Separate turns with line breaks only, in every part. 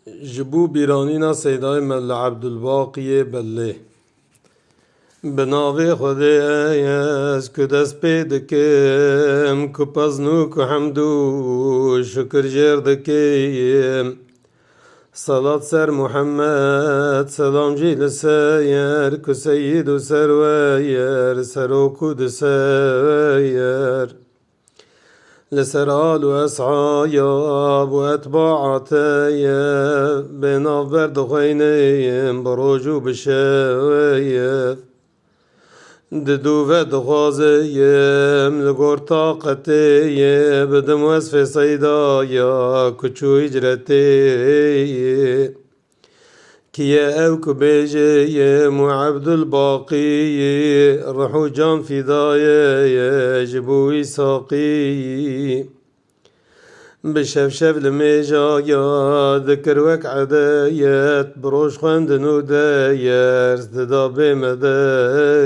جبو بیرانینا سیدای مل عبدالباقی بله بناوی خودی ایز که دست پیدکم که پزنو که حمدو شکر جردکیم صلاة سر محمد سلام جيل ساير كسيد سروير سروكود ساير لسرال وأسعايا وأتباع تايا بين برد خينيم بروجو بشايا ددو فد غازيم لغور طاقتي بدم وصف صيدايا كچو هجرتي كيا أو كبيجي مو عبد الباقي روحو جان فدايا جبوي ساقي بشفشف لميجايا ذكر وك عدايات بروش خواند نوداير زددا بمداد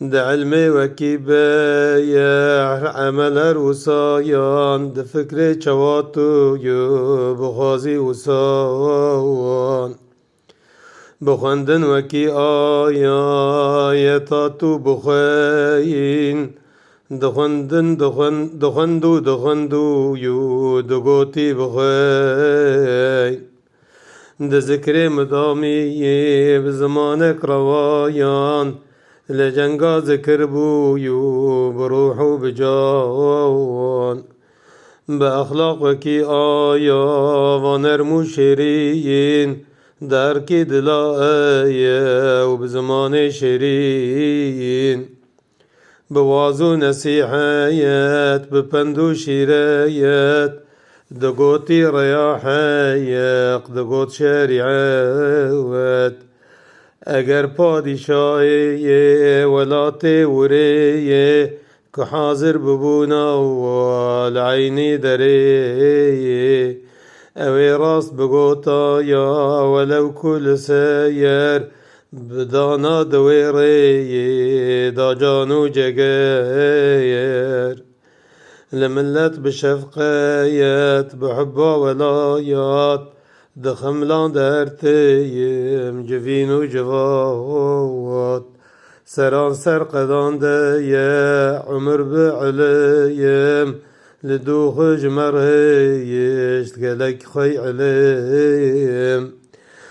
دع علمي وكيبايا عمل وصايان د فكري چواتو يو بغازي وصاوان بخواندن وكي آيا يتاتو بخاين دخندو يو دغوتي بخاين د ذكري مدامي بزمانك روايان لجنگا ذكر بويو بروحو بجاوان بأخلاق وكي آيا ونرمو شيرين دركي دلا آيا وبزمان شيرين بوازو نسيحايات بپندو شيرايات دقوتي رياحايق دقوت شارعات اگر پادشاهی ولاتی وری که حاضر ببونا والعینی دری اوی راست بگوتا یا ولو کل سیر بدانا دویری دا جانو جگیر لملت بشفقیت بحبا ولایات دخملان درتیم جوین و جواد سران سر قدان دیا عمر بعلیم لدو خجمر هیشت گلک خی علیم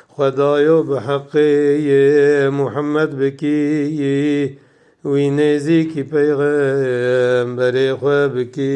خدایو بحقی محمد بکی وی نیزی کی پیغمبر خو بکی